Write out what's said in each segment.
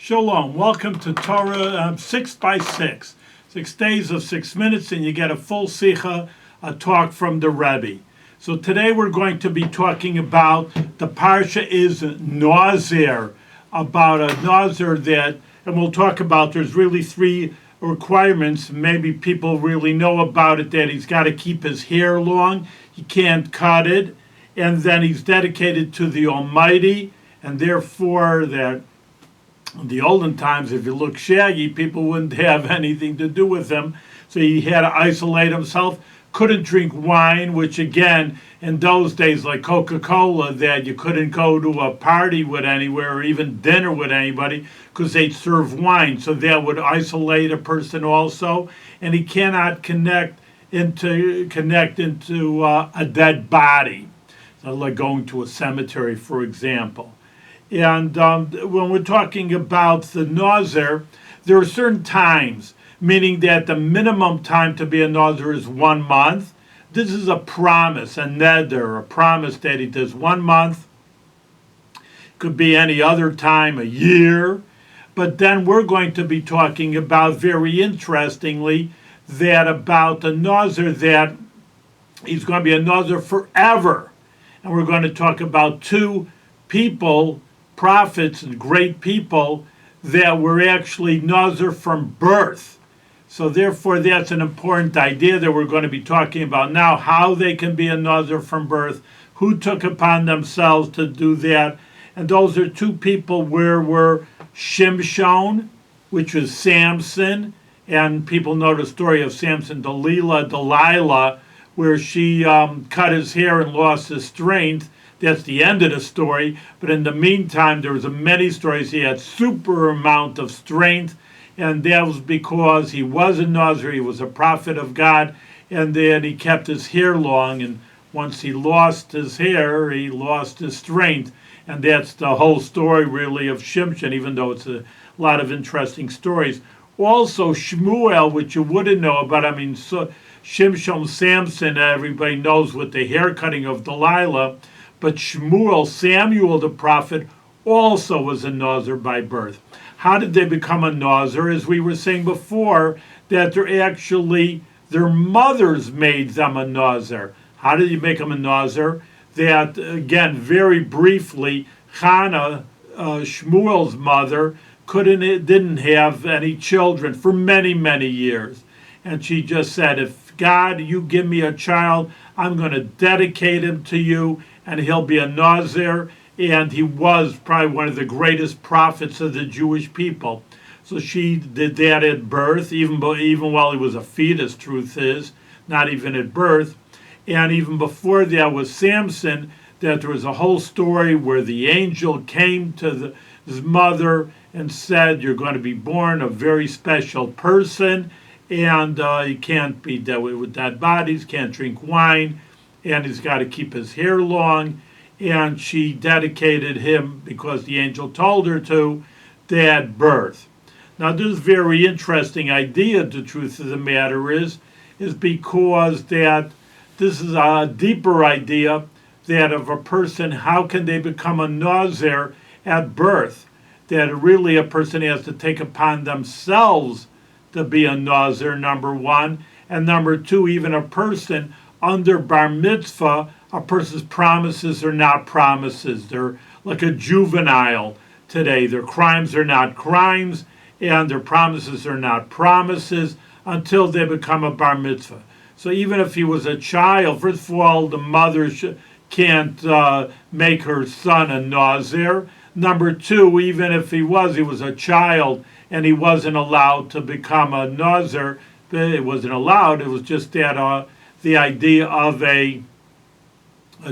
Shalom. Welcome to Torah 6 by 6. 6 days of 6 minutes, and you get a full sicha, a talk from the Rebbe. So today we're going to be talking about the parsha is Nazir, about a Nazir that, and we'll talk about there's really 3 requirements. Maybe people really know about it, that he's got to keep his hair long, he can't cut it, and then he's dedicated to the Almighty, and therefore that in the olden times, if you look shaggy, people wouldn't have anything to do with him. So he had to isolate himself. Couldn't drink wine, which again, in those days, like Coca-Cola, that you couldn't go to a party with anywhere or even dinner with anybody because they'd serve wine. So that would isolate a person also. And he cannot connect into a dead body, so like going to a cemetery, for example. And when we're talking about the Nazir, there are certain times, meaning that the minimum time to be a Nazir is 1 month. This is a promise, a neder, a promise that he does 1 month. Could be any other time, a year. But then we're going to be talking about, very interestingly, that about the Nazir, that he's going to be a Nazir forever. And we're going to talk about 2 people, prophets and great people, that were actually Nazir from birth. So therefore that's an important idea that we're going to be talking about now, how they can be a Nazir from birth, who took upon themselves to do that. And those are 2 people where were Shimshon, which was Samson, and people know the story of Samson, Delilah, where she cut his hair and lost his strength. That's the end of the story. But in the meantime, there was many stories. He had super amount of strength, and that was because he was a Nazir. He was a prophet of God, and then he kept his hair long. And once he lost his hair, he lost his strength. And that's the whole story, really, of Shimshon, even though it's a lot of interesting stories. Also, Shmuel, which you wouldn't know about, Shimshon, Samson, everybody knows with the hair cutting of Delilah. But Shmuel, Samuel the prophet, also was a Nazir by birth. How did they become a Nazir? As we were saying before, that their mothers made them a Nazir. How did you make them a Nazir? That, again, very briefly, Hannah, Shmuel's mother, didn't have any children for many, many years. And she just said, if God, you give me a child, I'm going to dedicate him to you, and he'll be a Nazir. And he was probably one of the greatest prophets of the Jewish people. So she did that at birth, even while he was a fetus, truth is, not even at birth. And even before that was Samson, that there was a whole story where the angel came to his mother and said, you're going to be born a very special person, and he can't be dead with dead bodies, can't drink wine, and he's got to keep his hair long. And she dedicated him, because the angel told her to, at birth. Now, this is a very interesting idea, the truth of the matter is because that this is a deeper idea, that of a person, how can they become a Nazir at birth? That really a person has to take upon themselves to be a Nazir, number 1. And number 2, even a person under bar mitzvah, a person's promises are not promises. They're like a juvenile today. Their crimes are not crimes, and their promises are not promises until they become a bar mitzvah. So even if he was a child, first of all, the mother can't make her son a Nazir. Number 2, even if he was a child and he wasn't allowed to become a Nazir, it wasn't allowed, it was just that the idea of a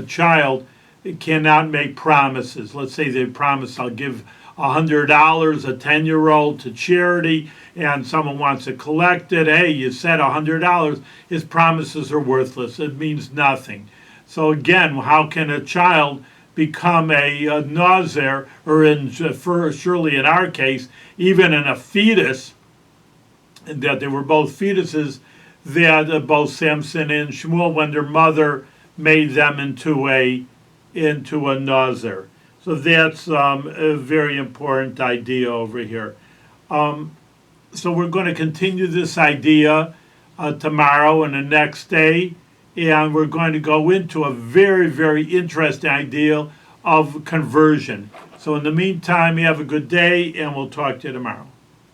child cannot make promises. Let's say they promise, I'll give $100, a 10-year-old, to charity, and someone wants to collect it. Hey, you said $100. His promises are worthless. It means nothing. So again, how can a child become a Nazir, or surely in our case, even in a fetus, and that they were both fetuses, that both Samson and Shmuel, when their mother made them into a Nazir. So that's a very important idea over here. So we're going to continue this idea tomorrow and the next day, and we're going to go into a very, very interesting idea of conversion. So in the meantime, you have a good day, and we'll talk to you tomorrow.